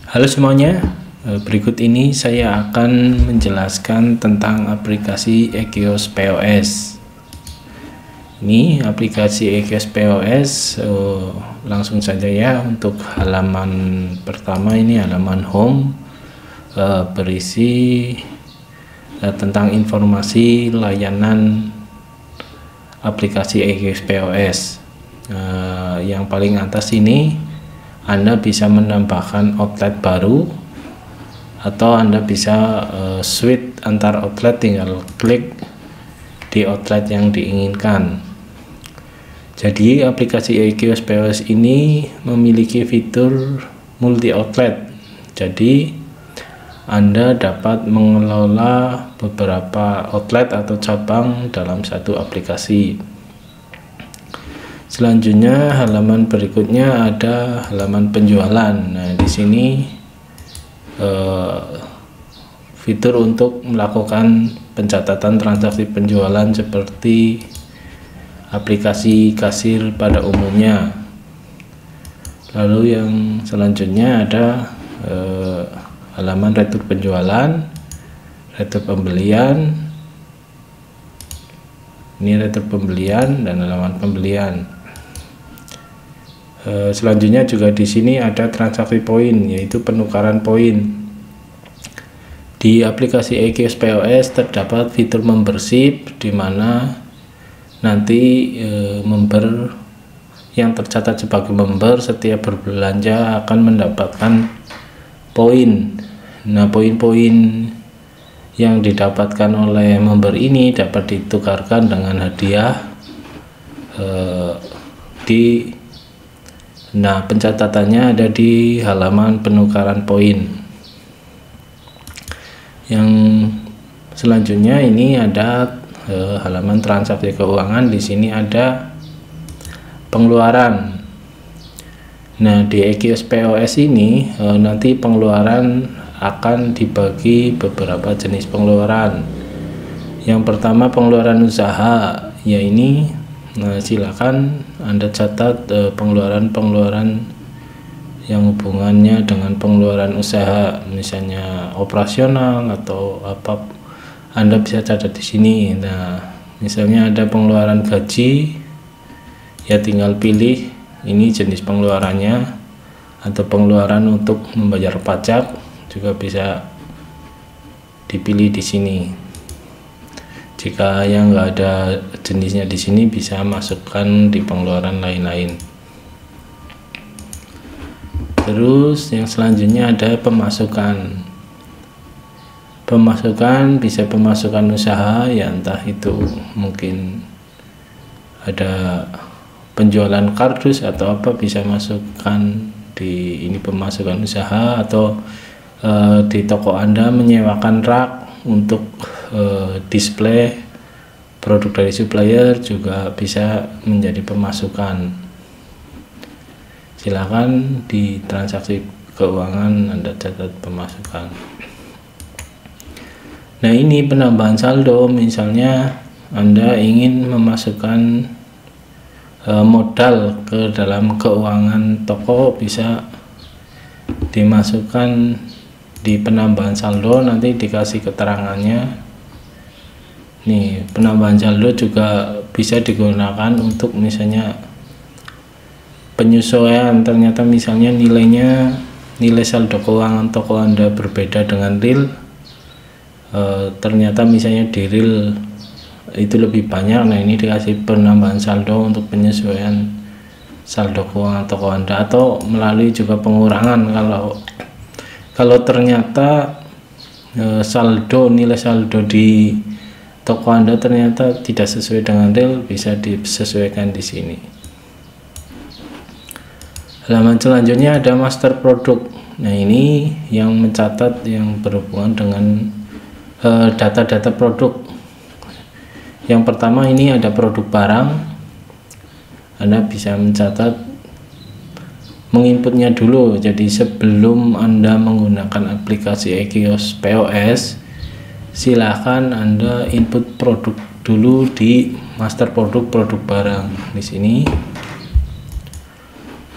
Halo semuanya, berikut ini saya akan menjelaskan tentang aplikasi EKIOS POS. Ini aplikasi EKIOS POS, langsung saja ya. Untuk halaman pertama ini halaman home, berisi tentang informasi layanan aplikasi EKIOS POS. Yang paling atas ini Anda bisa menambahkan outlet baru, atau Anda bisa switch antar outlet, tinggal klik di outlet yang diinginkan. Jadi aplikasi EKIOS POS ini memiliki fitur multi outlet. Jadi Anda dapat mengelola beberapa outlet atau cabang dalam satu aplikasi. Selanjutnya halaman berikutnya ada halaman penjualan. Nah, di sini fitur untuk melakukan pencatatan transaksi penjualan seperti aplikasi kasir pada umumnya. Lalu yang selanjutnya ada halaman retur penjualan, retur pembelian. Ini retur pembelian dan halaman pembelian. Selanjutnya juga di sini ada transaksi poin, yaitu penukaran poin. Di aplikasi EKIOS POS terdapat fitur membership, di mana nanti member yang tercatat sebagai member setiap berbelanja akan mendapatkan poin. Nah, poin-poin yang didapatkan oleh member ini dapat ditukarkan dengan hadiah Nah, pencatatannya ada di halaman penukaran poin. Yang selanjutnya ini ada halaman transaksi keuangan. Di sini ada pengeluaran. Nah, di EKIOS POS ini nanti pengeluaran akan dibagi beberapa jenis pengeluaran. Yang pertama pengeluaran usaha, ya ini. Nah, silakan Anda catat pengeluaran-pengeluaran yang hubungannya dengan pengeluaran usaha, misalnya operasional atau apa, Anda bisa catat di sini. Nah, misalnya ada pengeluaran gaji, ya tinggal pilih ini jenis pengeluarannya, atau pengeluaran untuk membayar pajak juga bisa dipilih di sini. Jika yang nggak ada jenisnya di sini, bisa masukkan di pengeluaran lain-lain. Terus yang selanjutnya ada pemasukan. Pemasukan bisa pemasukan usaha, ya entah itu mungkin ada penjualan kardus atau apa, bisa masukkan di ini pemasukan usaha, atau di toko Anda menyewakan rak untuk display produk dari supplier juga bisa menjadi pemasukan. Silakan di transaksi keuangan Anda catat pemasukan. Nah, ini penambahan saldo, misalnya Anda ingin memasukkan modal ke dalam keuangan toko, bisa dimasukkan di penambahan saldo, nanti dikasih keterangannya. Nih, penambahan saldo juga bisa digunakan untuk misalnya penyesuaian, ternyata misalnya nilai saldo keuangan toko Anda berbeda dengan real, ternyata misalnya di real itu lebih banyak. Nah, ini dikasih penambahan saldo untuk penyesuaian saldo keuangan toko Anda, atau melalui juga pengurangan kalau ternyata nilai saldo di toko Anda ternyata tidak sesuai dengan real, bisa disesuaikan di sini. Halaman selanjutnya ada master produk. Nah, ini yang mencatat yang berhubungan dengan data-data produk. Yang pertama ini ada produk barang. Anda bisa mencatat, menginputnya dulu. Jadi sebelum Anda menggunakan aplikasi EKIOS POS, silahkan Anda input produk dulu di master produk barang. Di sini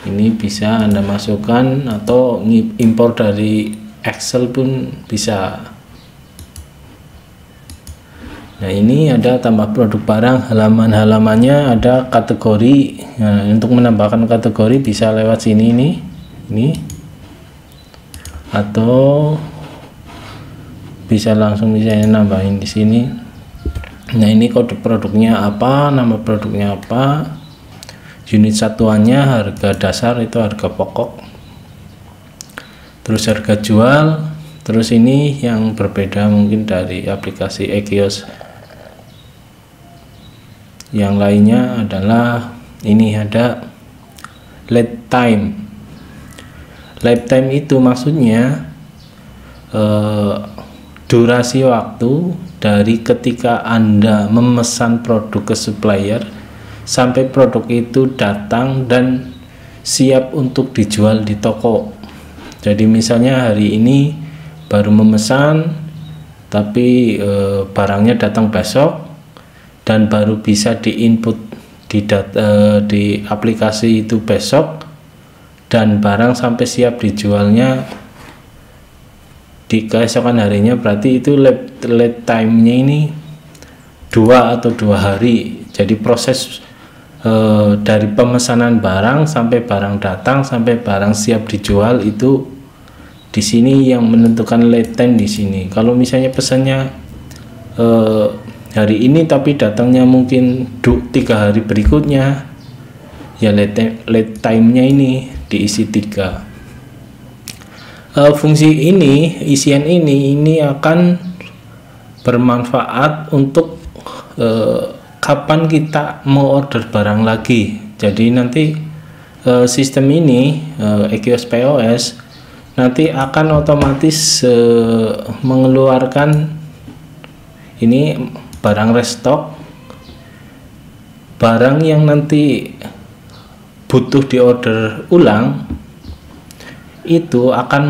Ini bisa Anda masukkan atau impor dari Excel pun bisa. Nah, ini ada tambah produk barang, halaman-halamannya ada kategori. Nah, untuk menambahkan kategori bisa lewat sini nih. Ini atau bisa langsung misalnya nambahin di sini. Nah, ini kode produknya apa, nama produknya apa, unit satuannya, harga dasar itu harga pokok, terus harga jual. Terus ini yang berbeda mungkin dari aplikasi e-kios yang lainnya adalah ini ada lead time. Lead time itu maksudnya durasi waktu dari ketika Anda memesan produk ke supplier sampai produk itu datang dan siap untuk dijual di toko. Jadi misalnya hari ini baru memesan tapi barangnya datang besok dan baru bisa diinput di aplikasi itu besok, dan barang sampai siap dijualnya di keesokan harinya, berarti itu lead time-nya ini 2 atau 2 hari. Jadi proses dari pemesanan barang sampai barang datang sampai barang siap dijual itu di sini yang menentukan lead time di sini. Kalau misalnya pesannya hari ini tapi datangnya mungkin 3 hari berikutnya, ya lead time-nya ini diisi 3. Fungsi ini, isian ini akan bermanfaat untuk kapan kita mau order barang lagi. Jadi nanti sistem ini e-kios POS nanti akan otomatis mengeluarkan ini barang restock, barang yang nanti butuh diorder ulang itu akan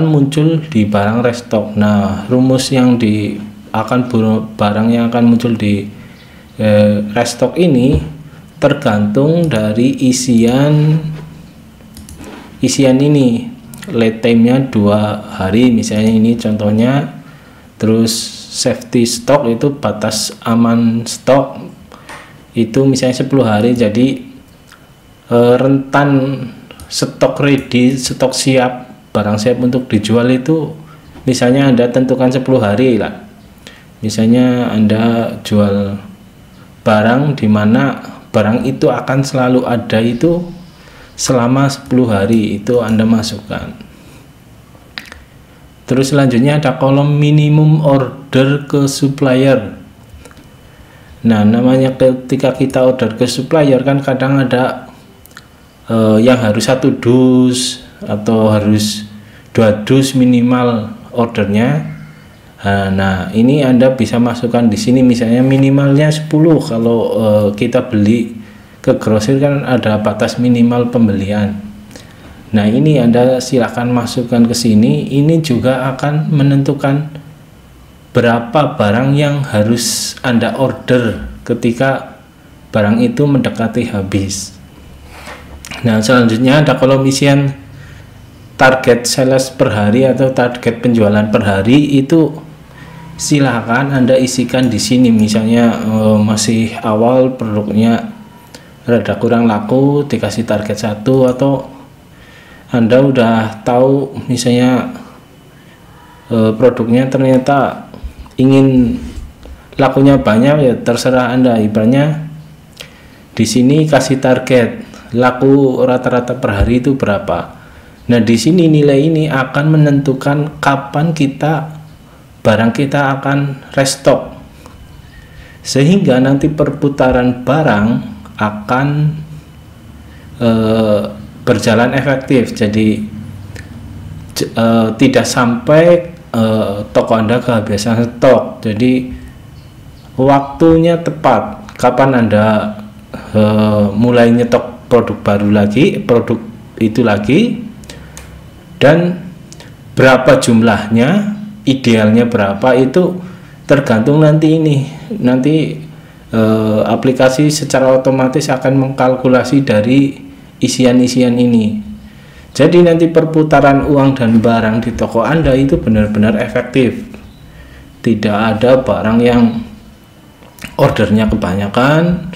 muncul di barang restock. Nah, rumus yang barang yang akan muncul di restock ini tergantung dari isian ini. Lead time-nya 2 hari misalnya, ini contohnya. Terus safety stock itu batas aman stok itu misalnya 10 hari. Jadi rentan stok ready, stok siap, barang siap untuk dijual itu misalnya Anda tentukan 10 hari lah. Misalnya Anda jual barang di mana barang itu akan selalu ada itu selama 10 hari, itu Anda masukkan. Terus selanjutnya ada kolom minimum order ke supplier. Nah, namanya ketika kita order ke supplier kan kadang ada yang harus 1 dus atau harus 2 dus minimal ordernya. Nah, ini Anda bisa masukkan di sini misalnya minimalnya 10. Kalau kita beli ke grosir kan ada batas minimal pembelian. Nah, ini Anda silakan masukkan ke sini. Ini juga akan menentukan berapa barang yang harus Anda order ketika barang itu mendekati habis. Nah, selanjutnya ada kolom isian target sales per hari atau target penjualan per hari. Itu silakan Anda isikan di sini. Misalnya masih awal produknya rada kurang laku, dikasih target 1, atau Anda udah tahu misalnya produknya ternyata ingin lakunya banyak, ya terserah Anda. Ibaratnya di sini kasih target laku rata-rata per hari itu berapa. Nah, di sini nilai ini akan menentukan kapan barang kita akan restock, sehingga nanti perputaran barang akan berjalan efektif. Jadi tidak sampai toko Anda kehabisan stok. Jadi waktunya tepat kapan Anda mulai nyetok produk baru lagi, produk itu lagi, dan berapa jumlahnya, idealnya berapa, itu tergantung nanti aplikasi secara otomatis akan mengkalkulasi dari isian-isian ini. Jadi nanti perputaran uang dan barang di toko Anda itu benar-benar efektif. Tidak ada barang yang ordernya kebanyakan,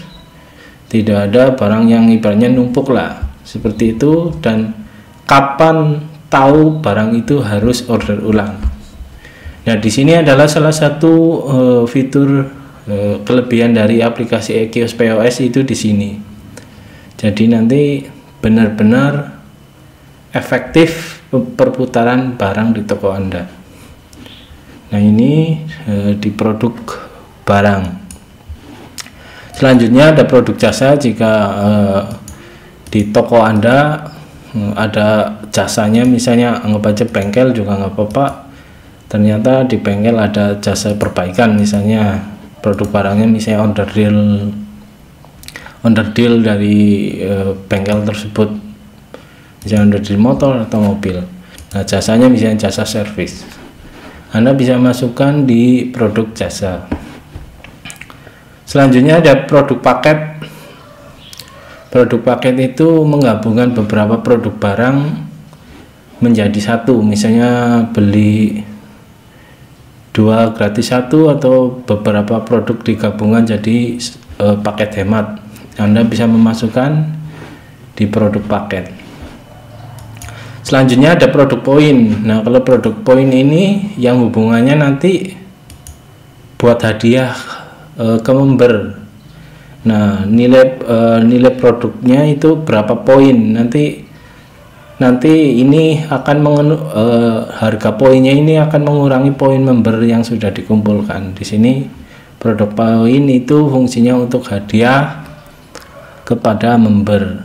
tidak ada barang yang ibaratnya numpuk lah, seperti itu. Dan kapan tahu barang itu harus order ulang. Nah, di sini adalah salah satu fitur kelebihan dari aplikasi e-kios POS itu di sini. Jadi nanti benar-benar efektif perputaran barang di toko Anda. Nah, ini di produk barang. Selanjutnya ada produk jasa. Jika di toko Anda ada jasanya, misalnya anggap aja bengkel juga nggak apa-apa, ternyata di bengkel ada jasa perbaikan, misalnya produk barangnya misalnya under deal dari bengkel tersebut, misalnya under deal motor atau mobil. Nah, jasanya misalnya jasa servis, Anda bisa masukkan di produk jasa. Selanjutnya ada produk paket. Produk paket itu menggabungkan beberapa produk barang menjadi satu, misalnya beli 2 gratis 1, atau beberapa produk digabungkan jadi paket hemat. Anda bisa memasukkan di produk paket. Selanjutnya ada produk poin. Nah, kalau produk poin ini yang hubungannya nanti buat hadiah ke member. Nah, nilai produknya itu berapa poin, nanti ini akan harga poinnya ini akan mengurangi poin member yang sudah dikumpulkan. Di sini produk poin itu fungsinya untuk hadiah kepada member.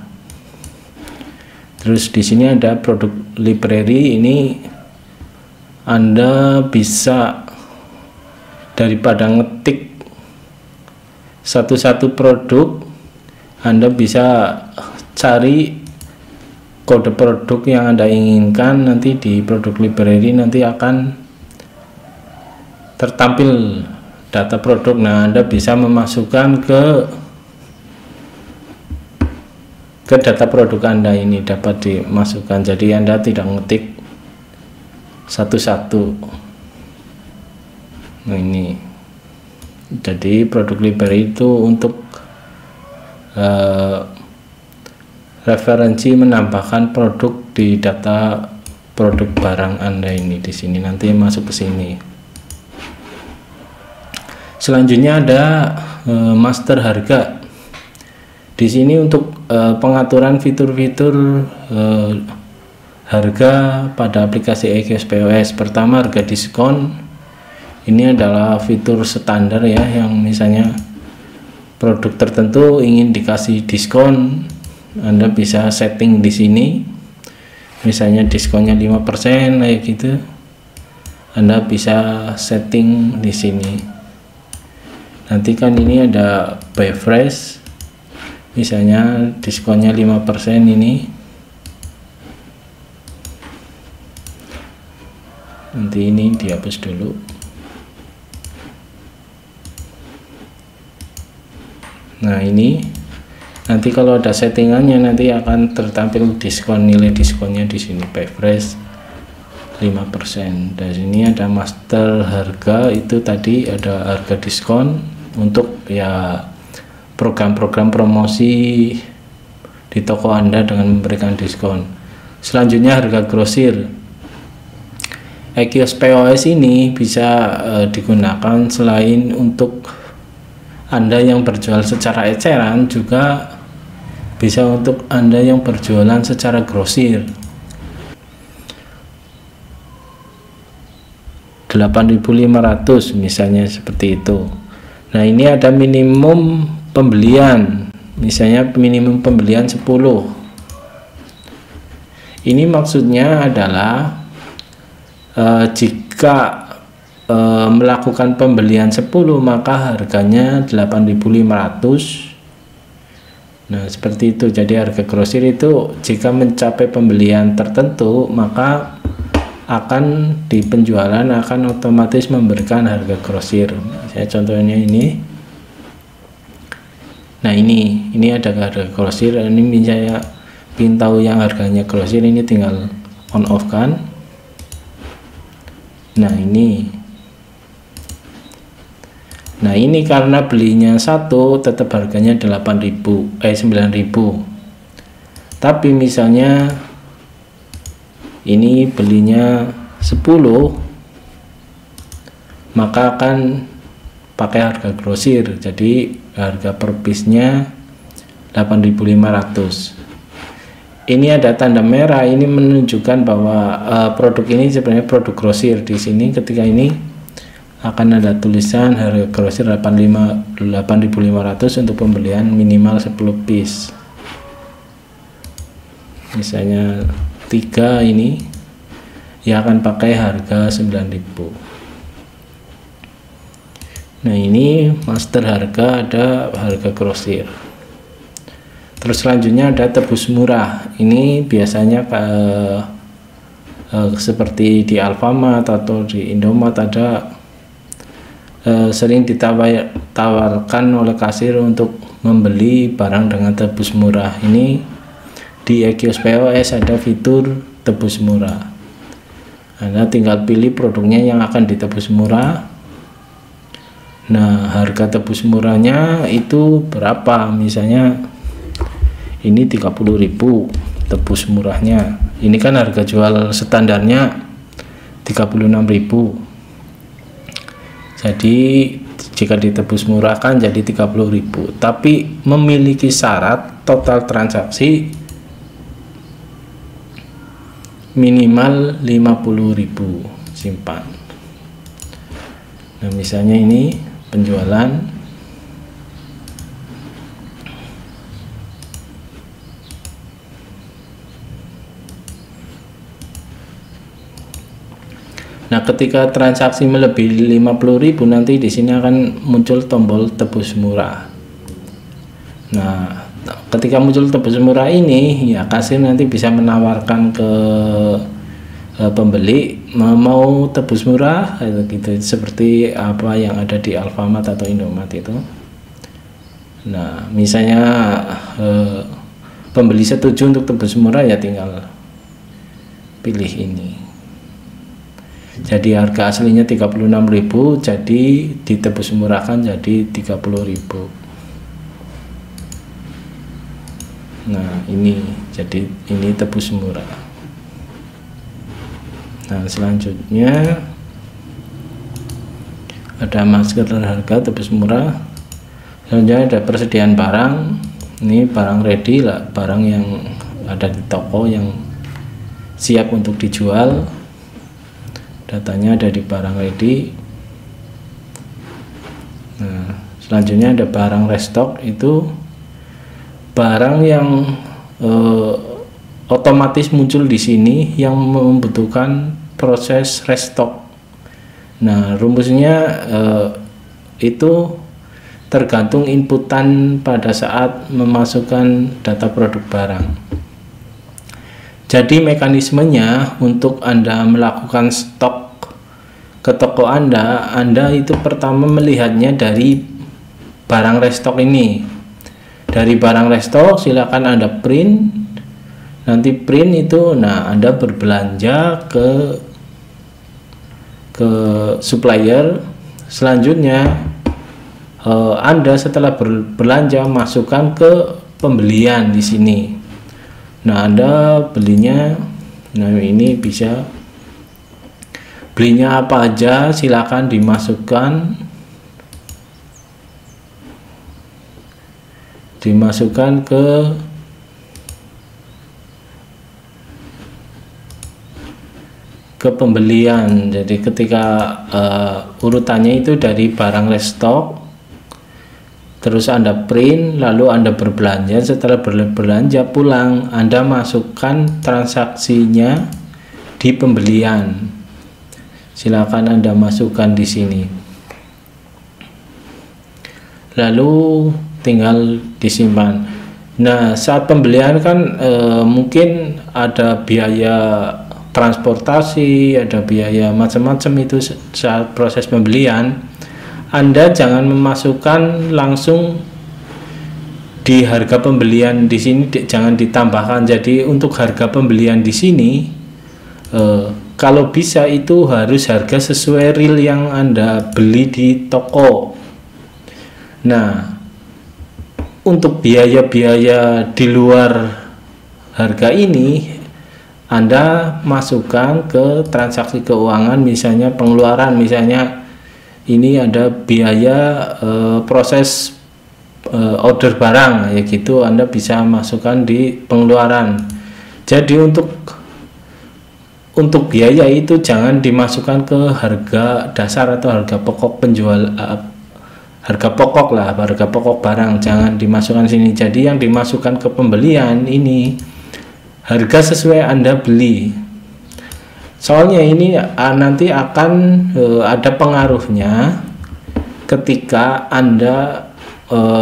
Terus di sini ada produk library. Ini Anda bisa, daripada ngetik satu-satu produk, Anda bisa cari kode produk yang Anda inginkan. Nanti di produk library nanti akan tertampil data produk. Nah, Anda bisa memasukkan ke data produk Anda, ini dapat dimasukkan, jadi Anda tidak ngetik satu-satu. Nah, ini jadi produk library itu untuk referensi menambahkan produk di data produk barang Anda ini. Di sini nanti masuk ke sini. Selanjutnya ada master harga. Di sini untuk pengaturan fitur-fitur harga pada aplikasi e-kios POS. Pertama, harga diskon. Ini adalah fitur standar ya, yang misalnya produk tertentu ingin dikasih diskon, Anda bisa setting di sini. Misalnya diskonnya 5% kayak gitu, Anda bisa setting di sini. Nanti kan ini ada buy fresh, misalnya diskonnya 5% ini. Nanti ini dihapus dulu. Nah, ini nanti kalau ada settingannya nanti akan tertampil diskon, nilai diskonnya di sini, buy fresh 5%. Dan sini ada master harga, itu tadi ada harga diskon untuk ya program-program promosi di toko Anda dengan memberikan diskon. Selanjutnya harga grosir. e-kios POS ini bisa digunakan selain untuk Anda yang berjual secara eceran, juga bisa untuk Anda yang berjualan secara grosir. 8.500 misalnya, seperti itu. Nah, ini ada minimum pembelian, misalnya minimum pembelian 10. Ini maksudnya adalah jika melakukan pembelian 10 maka harganya 8.500. Nah, seperti itu. Jadi harga grosir itu jika mencapai pembelian tertentu maka akan di penjualan akan otomatis memberikan harga grosir. Saya contohnya ini. Nah, ini ada harga grosir. Ini ingin tahu yang harganya grosir, ini tinggal on off kan. Nah ini karena belinya satu tetap harganya 9.000. Tapi misalnya ini belinya 10, maka akan pakai harga grosir, jadi harga per piece-nya 8.500. Ini ada tanda merah, ini menunjukkan bahwa produk ini sebenarnya produk grosir. Di sini ketika ini akan ada tulisan harga grosir 8.500 untuk pembelian minimal 10 piece. Misalnya 3 ini ya akan pakai harga 9.000. Nah ini master harga, ada harga grosir. Terus selanjutnya ada tebus murah. Ini biasanya seperti di Alfamart atau di Indomart ada sering ditawarkan oleh kasir untuk membeli barang dengan tebus murah. Ini di e-kios POS ada fitur tebus murah. Anda tinggal pilih produknya yang akan ditebus murah. Nah, harga tebus murahnya itu berapa? Misalnya ini 30.000 tebus murahnya. Ini kan harga jual standarnya 36.000. Jadi jika ditebus murah kan jadi 30.000, tapi memiliki syarat total transaksi minimal 50.000 simpan. Nah, misalnya ini penjualan Nah, ketika transaksi melebihi 50.000 nanti di sini akan muncul tombol tebus murah. Nah, ketika muncul tebus murah ini ya kasir nanti bisa menawarkan ke pembeli mau tebus murah gitu, seperti apa yang ada di Alfamart atau Indomart itu. Nah, misalnya pembeli setuju untuk tebus murah ya tinggal pilih ini. Jadi harga aslinya 36.000, jadi ditebus murahkan jadi 30.000. Nah, ini jadi ini tebus murah. Nah, selanjutnya ada masker harga tebus murah. Selanjutnya ada persediaan barang. Ini barang ready lah, barang yang ada di toko yang siap untuk dijual. Datanya ada di barang ready. Nah, selanjutnya ada barang restock, itu barang yang otomatis muncul di sini yang membutuhkan proses restock. Nah, rumusnya itu tergantung inputan pada saat memasukkan data produk barang. Jadi mekanismenya untuk Anda melakukan stok ke toko Anda itu pertama melihatnya dari barang restock ini. Dari barang restock silakan Anda print. Nanti print itu, nah Anda berbelanja ke supplier. Selanjutnya Anda setelah berbelanja masukkan ke pembelian di sini. Nah, Anda belinya, nah ini bisa belinya apa aja, silakan dimasukkan ke pembelian. Jadi ketika urutannya itu dari barang restock, terus Anda print, lalu Anda berbelanja. Setelah berbelanja pulang, Anda masukkan transaksinya di pembelian. Silakan Anda masukkan di sini. Lalu tinggal disimpan. Nah, saat pembelian kan mungkin ada biaya transportasi, ada biaya macam-macam itu saat proses pembelian. Anda jangan memasukkan langsung di harga pembelian di sini jangan ditambahkan. Jadi untuk harga pembelian di sini kalau bisa itu harus harga sesuai real yang Anda beli di toko. Nah, untuk biaya-biaya di luar harga ini Anda masukkan ke transaksi keuangan, misalnya pengeluaran, misalnya ini ada biaya proses order barang, ya gitu, Anda bisa masukkan di pengeluaran. Jadi untuk biaya itu jangan dimasukkan ke harga dasar atau harga pokok penjual, harga pokok lah, harga pokok barang, jangan dimasukkan sini. Jadi yang dimasukkan ke pembelian ini harga sesuai Anda beli. Soalnya ini nanti akan ada pengaruhnya ketika Anda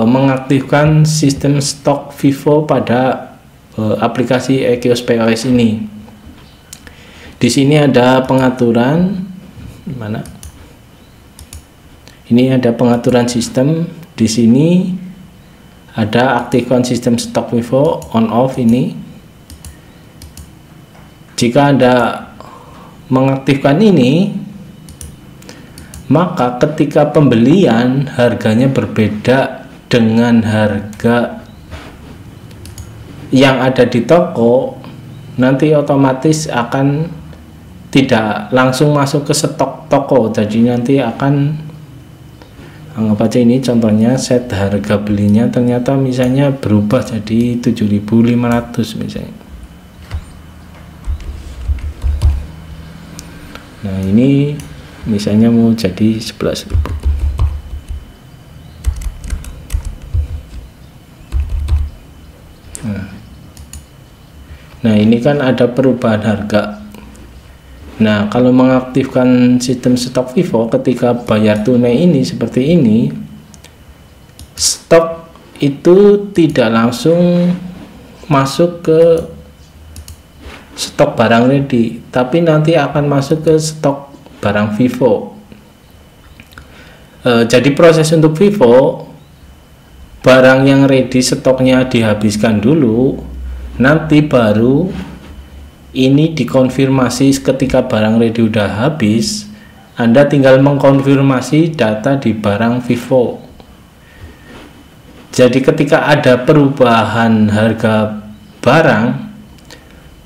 mengaktifkan sistem stok FIFO pada aplikasi e-kios POS ini. Di sini ada pengaturan, mana? Ini ada pengaturan sistem. Di sini ada aktifkan sistem stok FIFO on off ini. Jika Anda mengaktifkan ini, maka ketika pembelian harganya berbeda dengan harga yang ada di toko, nanti otomatis akan tidak langsung masuk ke stok toko. Jadi nanti akan, anggap aja ini contohnya set harga belinya ternyata misalnya berubah jadi 7.500 misalnya. Nah, ini misalnya mau jadi 11.000. Nah, ini kan ada perubahan harga. Nah, kalau mengaktifkan sistem stok FIFO ketika bayar tunai ini seperti ini, stok itu tidak langsung masuk ke stok barang ready, tapi nanti akan masuk ke stok barang FIFO. Jadi proses untuk FIFO, barang yang ready stoknya dihabiskan dulu, nanti baru ini dikonfirmasi. Ketika barang ready udah habis, Anda tinggal mengkonfirmasi data di barang FIFO. Jadi ketika ada perubahan harga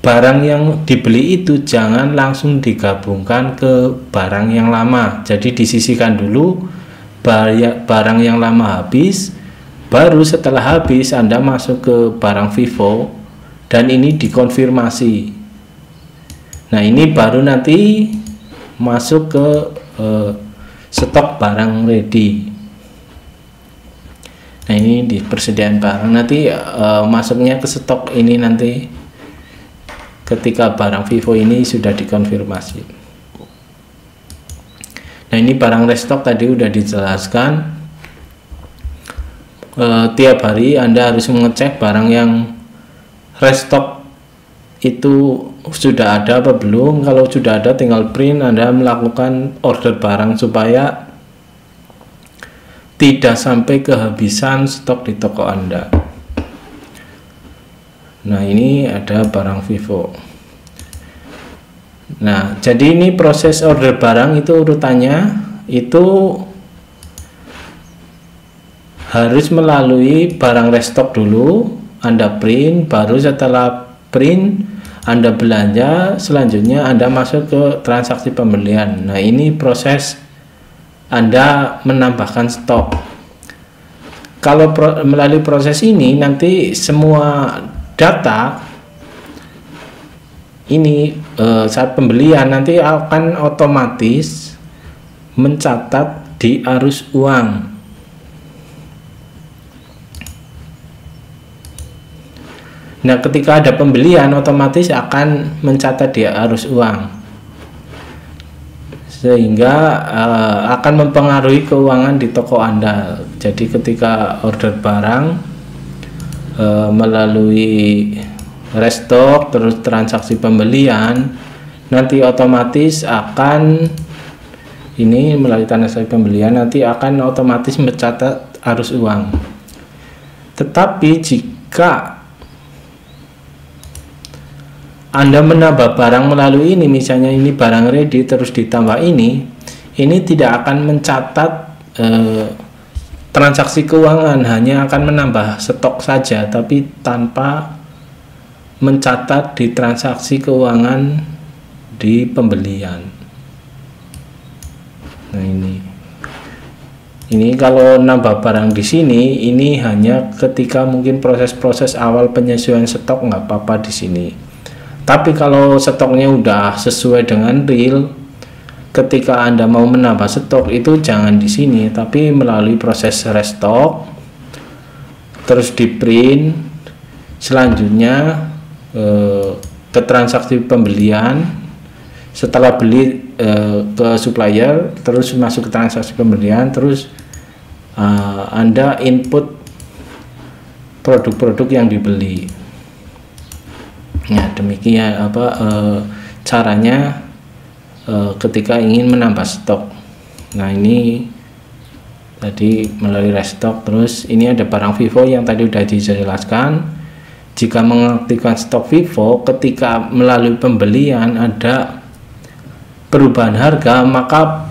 barang yang dibeli itu jangan langsung digabungkan ke barang yang lama. Jadi disisihkan dulu, barang yang lama habis, baru setelah habis Anda masuk ke barang FIFO dan ini dikonfirmasi. Nah, ini baru nanti masuk ke stok barang ready. Nah, ini di persediaan barang, nanti masuknya ke stok ini nanti ketika barang FIFO ini sudah dikonfirmasi. Nah, ini barang restock tadi udah dijelaskan. Tiap hari Anda harus mengecek barang yang restock itu sudah ada apa belum. Kalau sudah ada tinggal print, Anda melakukan order barang supaya tidak sampai kehabisan stok di toko Anda. Nah, ini ada barang FIFO. Nah, jadi ini proses order barang itu urutannya itu harus melalui barang restock dulu, Anda print, baru setelah print Anda belanja, selanjutnya Anda masuk ke transaksi pembelian. Nah, ini proses Anda menambahkan stok. Kalau melalui proses ini nanti semua data ini saat pembelian nanti akan otomatis mencatat di arus uang. Nah, ketika ada pembelian otomatis akan mencatat di arus uang, sehingga akan mempengaruhi keuangan di toko Anda. Jadi ketika order barang melalui restock terus transaksi pembelian, nanti otomatis akan ini melalui transaksi pembelian nanti akan otomatis mencatat arus uang. Tetapi jika Anda menambah barang melalui ini, misalnya ini barang ready terus ditambah ini tidak akan mencatat transaksi keuangan, hanya akan menambah stok saja, tapi tanpa mencatat di transaksi keuangan di pembelian. Nah ini kalau nambah barang di sini, ini hanya ketika mungkin proses-proses awal penyesuaian stok, nggak apa-apa di sini. Tapi kalau stoknya udah sesuai dengan real, ketika Anda mau menambah stok itu jangan di sini, tapi melalui proses restock, terus di print, selanjutnya ke transaksi pembelian, setelah beli ke supplier, terus masuk ke transaksi pembelian, terus Anda input produk-produk yang dibeli. Nah demikian caranya ketika ingin menambah stok. Nah ini tadi melalui restock. Terus ini ada barang FIFO yang tadi udah dijelaskan. Jika mengaktifkan stok FIFO, ketika melalui pembelian ada perubahan harga, maka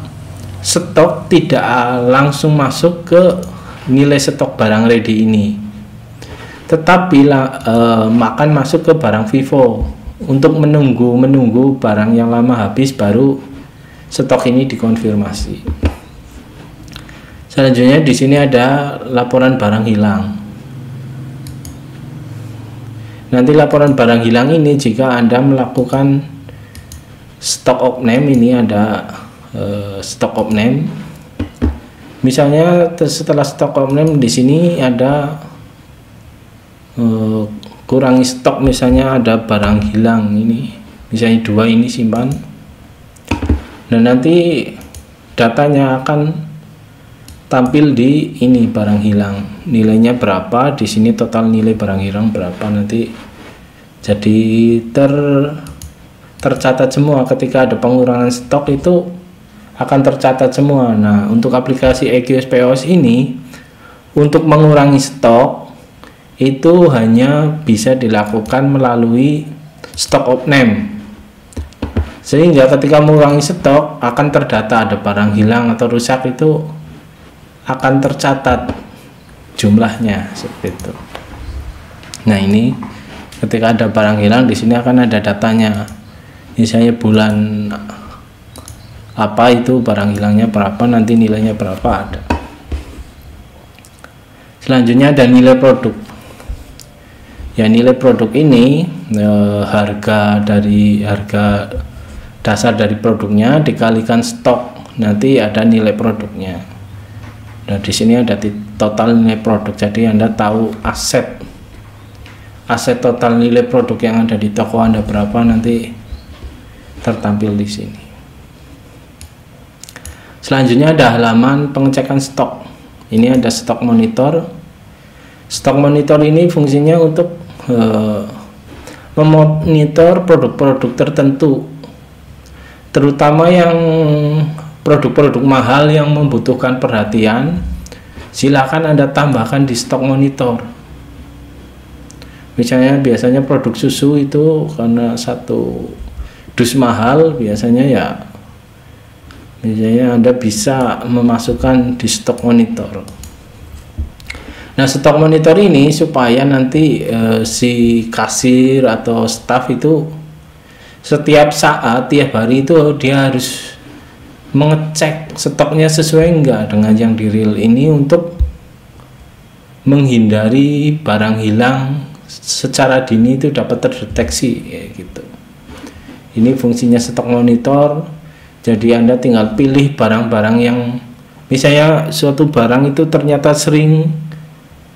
stok tidak langsung masuk ke nilai stok barang ready ini, tetapi akan masuk ke barang FIFO untuk menunggu barang yang lama habis, baru stok ini dikonfirmasi. Selanjutnya di sini ada laporan barang hilang. Nanti laporan barang hilang ini jika Anda melakukan stock of name, ini ada stock of name. Misalnya setelah stock of name di sini ada kurangi stok, misalnya ada barang hilang ini, misalnya 2 ini simpan. Nah nanti datanya akan tampil di ini barang hilang, nilainya berapa, di sini total nilai barang hilang berapa, nanti jadi tercatat semua. Ketika ada pengurangan stok itu akan tercatat semua. Nah untuk aplikasi EQS POS ini, untuk mengurangi stok itu hanya bisa dilakukan melalui stock of name, sehingga ketika mengurangi stok akan terdata ada barang hilang atau rusak, itu akan tercatat jumlahnya seperti itu. Nah ini ketika ada barang hilang di sini akan ada datanya, misalnya bulan apa itu barang hilangnya berapa, nanti nilainya berapa ada. Selanjutnya ada nilai produk. Ya nilai produk ini harga dasar dari produknya dikalikan stok, nanti ada nilai produknya. Nah di sini ada total nilai produk, jadi Anda tahu aset total nilai produk yang ada di toko Anda berapa, nanti tertampil di sini. Selanjutnya ada halaman pengecekan stok. Ini ada stok monitor. Stok monitor ini fungsinya untuk memonitor produk-produk tertentu, terutama yang produk-produk mahal yang membutuhkan perhatian. Silakan Anda tambahkan di stok monitor. Misalnya biasanya produk susu itu karena 1 dus mahal, biasanya ya misalnya Anda bisa memasukkan di stok monitor. Nah stok monitor ini supaya nanti si kasir atau staff itu setiap saat, tiap hari itu dia harus mengecek stoknya sesuai enggak dengan yang di real ini, untuk menghindari barang hilang secara dini itu dapat terdeteksi ya gitu. Ini fungsinya stok monitor. Jadi Anda tinggal pilih barang-barang yang misalnya suatu barang itu ternyata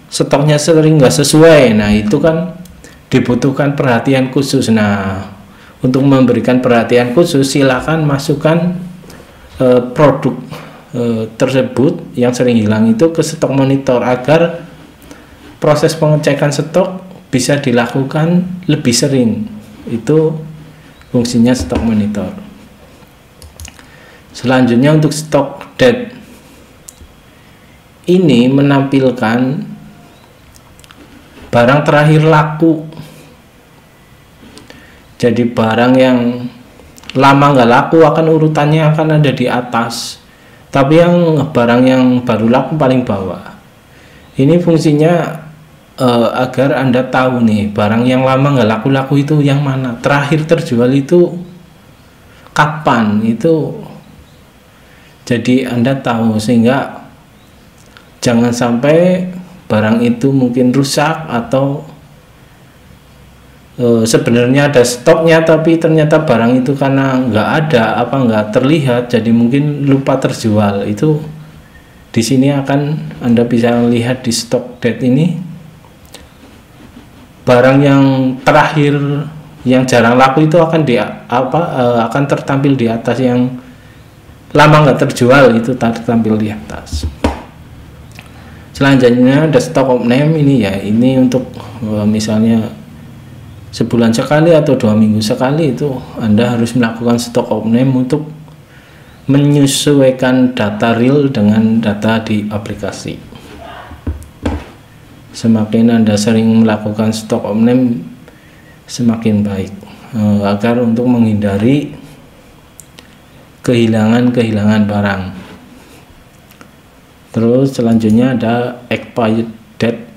stoknya sering nggak sesuai. Nah itu kan dibutuhkan perhatian khusus. Nah untuk memberikan perhatian khusus silakan masukkan produk tersebut yang sering hilang itu ke stok monitor, agar proses pengecekan stok bisa dilakukan lebih sering. Itu fungsinya stok monitor. Selanjutnya untuk stok date, ini menampilkan barang terakhir laku. Jadi barang yang lama nggak laku akan urutannya akan ada di atas, tapi yang barang yang baru laku paling bawah. Ini fungsinya agar Anda tahu nih barang yang lama nggak laku-laku itu yang mana, terakhir terjual itu kapan, itu jadi Anda tahu, sehingga jangan sampai barang itu mungkin rusak atau sebenarnya ada stoknya tapi ternyata barang itu karena nggak terlihat jadi mungkin lupa terjual. Itu di sini akan Anda bisa lihat di stock date ini barang yang terakhir yang jarang laku itu akan akan tertampil di atas, yang lama nggak terjual itu tertampil di atas. Selanjutnya ada stock of name ini ya, ini untuk misalnya sebulan sekali atau 2 minggu sekali itu Anda harus melakukan stock of name untuk menyesuaikan data real dengan data di aplikasi. Semakin Anda sering melakukan stock of name semakin baik, agar untuk menghindari kehilangan barang. Terus selanjutnya ada expired date.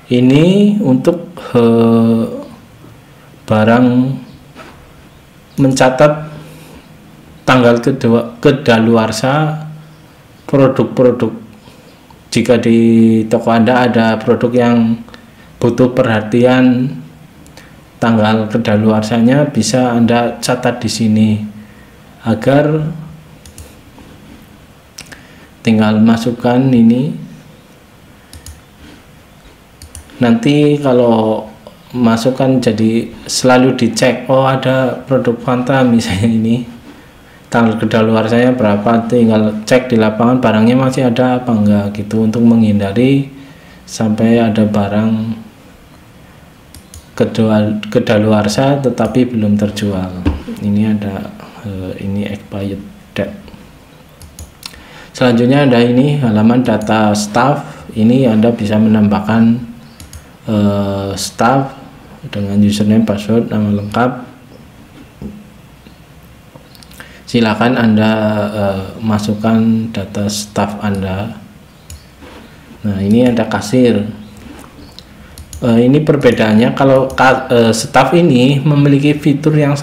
Ini untuk barang mencatat tanggal kedaluarsa produk-produk. Jika di toko Anda ada produk yang butuh perhatian tanggal kedaluarsanya, bisa Anda catat di sini agar tinggal masukkan ini. Nanti kalau masukkan jadi selalu dicek, oh ada produk Fanta misalnya ini tanggal kedaluarsanya berapa, tinggal cek di lapangan barangnya masih ada apa enggak gitu, untuk menghindari sampai ada barang kedaluarsa tetapi belum terjual. Ini ada ini expired date. Selanjutnya ada ini halaman data staff. Ini Anda bisa menambahkan staff dengan username, password, nama lengkap. Silakan Anda masukkan data staff Anda. Nah, ini ada kasir. Ini perbedaannya, kalau staff ini memiliki fitur yang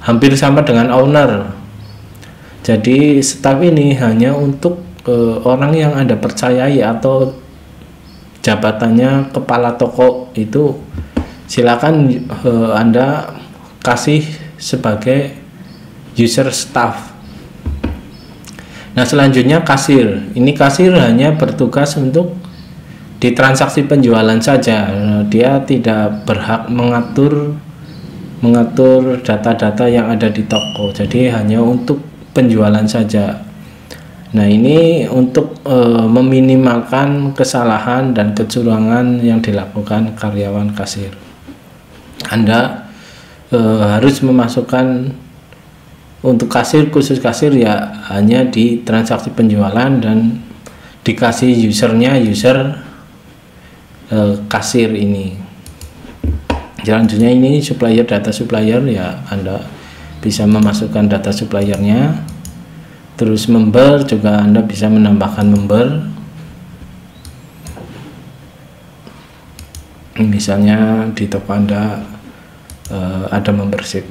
hampir sama dengan owner. Jadi staff ini hanya untuk orang yang Anda percayai atau jabatannya kepala toko, itu silakan Anda kasih sebagai user staff. Nah, selanjutnya kasir. Ini kasir hanya bertugas untuk di transaksi penjualan saja. Dia tidak berhak mengatur data-data yang ada di toko. Jadi hanya untuk penjualan saja. Nah, ini untuk meminimalkan kesalahan dan kecurangan yang dilakukan karyawan kasir. Anda harus memasukkan untuk kasir, khusus kasir ya hanya di transaksi penjualan, dan dikasih usernya user kasir ini. Selanjutnya ini supplier, data supplier ya, Anda bisa memasukkan data suppliernya. Terus member juga Anda bisa menambahkan member, misalnya di toko Anda ada membership.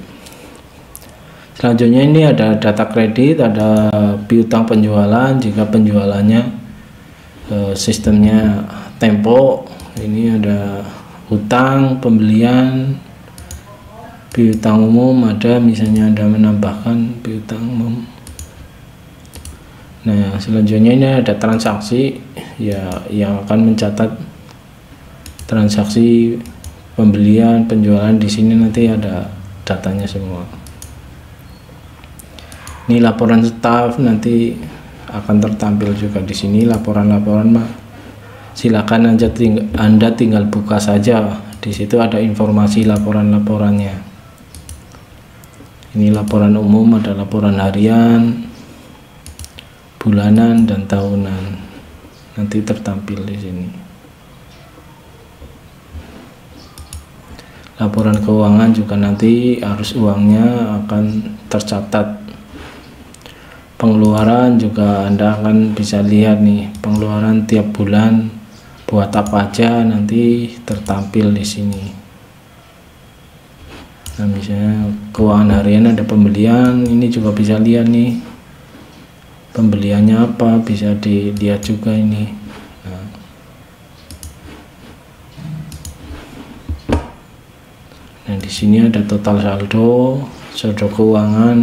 Selanjutnya ini ada data kredit, ada piutang penjualan jika penjualannya sistemnya tempo. Ini ada hutang pembelian, piutang umum ada, misalnya Anda menambahkan piutang umum. Nah, selanjutnya ini ada transaksi ya, yang akan mencatat transaksi pembelian penjualan. Di sini nanti ada datanya semua. Ini laporan staff, nanti akan tertampil juga di sini laporan-laporan, Pak. Silakan Anda tinggal buka saja. Di situ ada informasi laporan-laporannya. Ini laporan umum, ada laporan harian, bulanan, dan tahunan. Nanti tertampil di sini. laporan keuangan juga nanti arus uangnya akan tercatat. Pengeluaran juga Anda akan bisa lihat nih, pengeluaran tiap bulan buat apa aja nanti tertampil di sini. Nah, misalnya keuangan harian ada pembelian, ini juga bisa lihat nih pembeliannya apa, bisa dilihat juga ini. Nah, di sini ada total saldo, saldo keuangan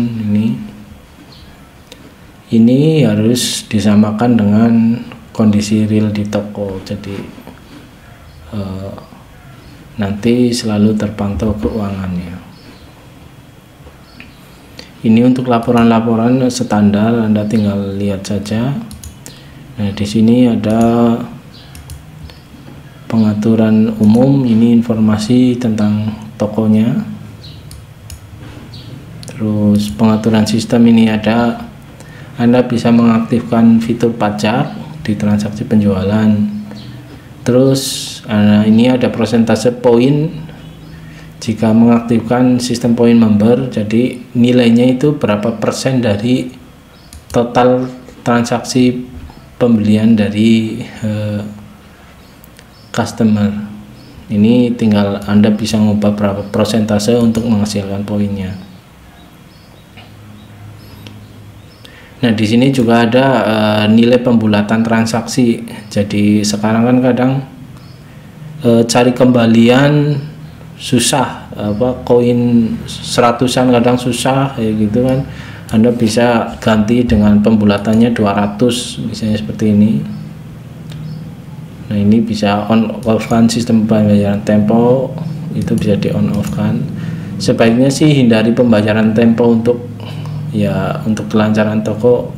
ini harus disamakan dengan kondisi real di toko. Jadi nanti selalu terpantau keuangannya. Ini untuk laporan-laporan standar, Anda tinggal lihat saja. Nah, di sini ada pengaturan umum, ini informasi tentang tokonya. Terus pengaturan sistem ini ada, Anda bisa mengaktifkan fitur pajak di transaksi penjualan. Terus ini ada persentase poin jika mengaktifkan sistem poin member, jadi nilainya itu berapa persen dari total transaksi pembelian dari customer. Ini tinggal Anda bisa mengubah berapa persentase untuk menghasilkan poinnya. Nah, di sini juga ada nilai pembulatan transaksi. Jadi sekarang kan kadang cari kembalian susah, koin 100-an kadang susah kayak gitu kan. Anda bisa ganti dengan pembulatannya 200 misalnya seperti ini. Nah, ini bisa on off kan sistem pembayaran tempo, itu bisa di on off kan. Sebaiknya sih hindari pembayaran tempo untuk kelancaran toko.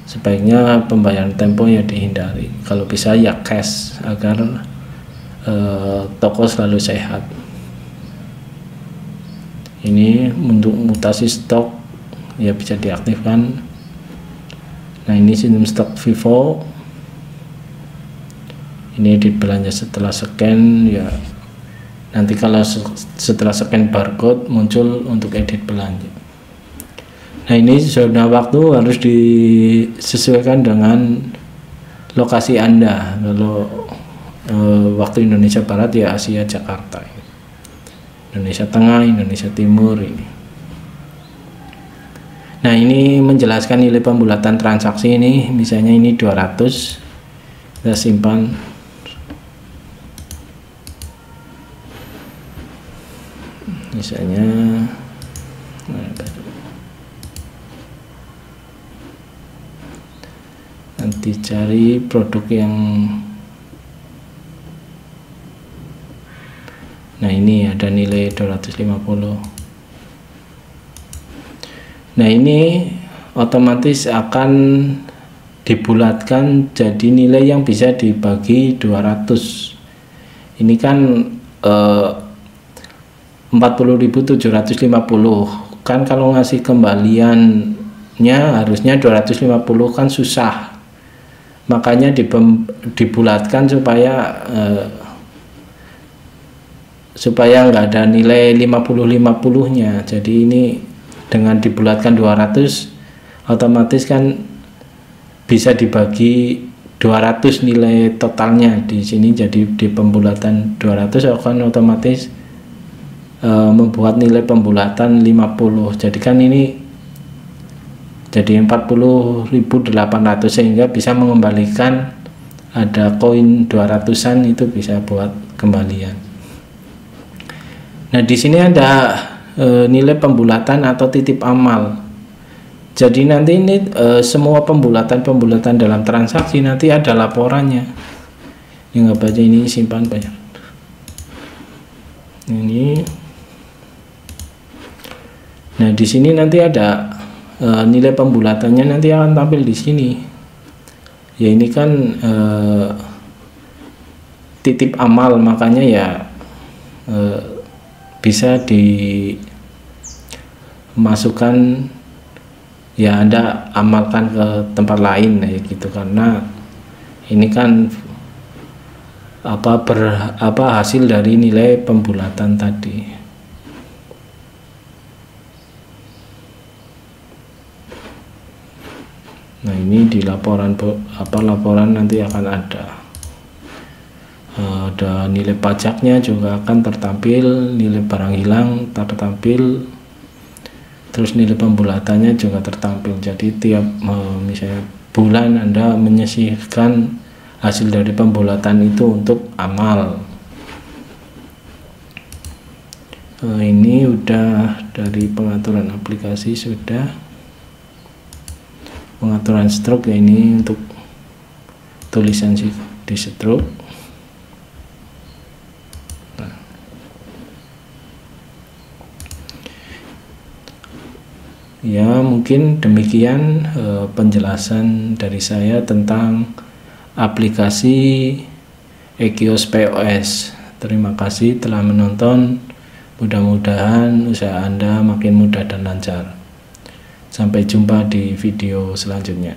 Sebaiknya pembayaran tempo ya dihindari, kalau bisa ya cash agar toko selalu sehat. Ini untuk mutasi stok ya bisa diaktifkan. Nah, ini sistem stok FIFO, ini edit belanja setelah scan ya, nanti kalau setelah scan barcode muncul untuk edit belanja. Nah, ini zona waktu harus disesuaikan dengan lokasi Anda. Kalau waktu Indonesia Barat ya Asia Jakarta, Indonesia Tengah, Indonesia Timur ini. Nah, ini menjelaskan nilai pembulatan transaksi ini, misalnya ini 200, kita simpan. Misalnya nanti cari produk yang, nah ini ada nilai 250. Nah, ini otomatis akan dibulatkan jadi nilai yang bisa dibagi 200. Ini kan 40.750 kan, kalau ngasih kembaliannya harusnya 250 kan susah. Makanya dibulatkan supaya nggak ada nilai 50-50-nya. Jadi ini dengan dibulatkan 200 otomatis kan bisa dibagi 200 nilai totalnya di sini. Jadi di pembulatan 200 akan otomatis membuat nilai pembulatan 50. Jadi kan ini jadi 40.800, sehingga bisa mengembalikan, ada koin 200-an itu bisa buat kembalian. Nah, di sini ada nilai pembulatan atau titip amal. Jadi nanti ini semua pembulatan dalam transaksi nanti ada laporannya. Yang nggak baca ini simpan bayar. Ini. Nah, di sini nanti ada nilai pembulatannya, nanti akan tampil di sini. Ya, ini kan titip amal, makanya ya bisa dimasukkan ya, Anda amalkan ke tempat lain ya gitu, karena ini kan hasil dari nilai pembulatan tadi. Nah, ini di laporan nanti akan ada nilai pajaknya juga akan tertampil, nilai barang hilang tertampil, terus nilai pembulatannya juga tertampil. Jadi tiap misalnya bulan Anda menyisihkan hasil dari pembulatan itu untuk amal. Ini udah dari pengaturan aplikasi, sudah pengaturan stroke ya, ini untuk tulisan di stroke. Ya, mungkin demikian penjelasan dari saya tentang aplikasi EKIOS POS. Terima kasih telah menonton. Mudah-mudahan usaha Anda makin mudah dan lancar. Sampai jumpa di video selanjutnya.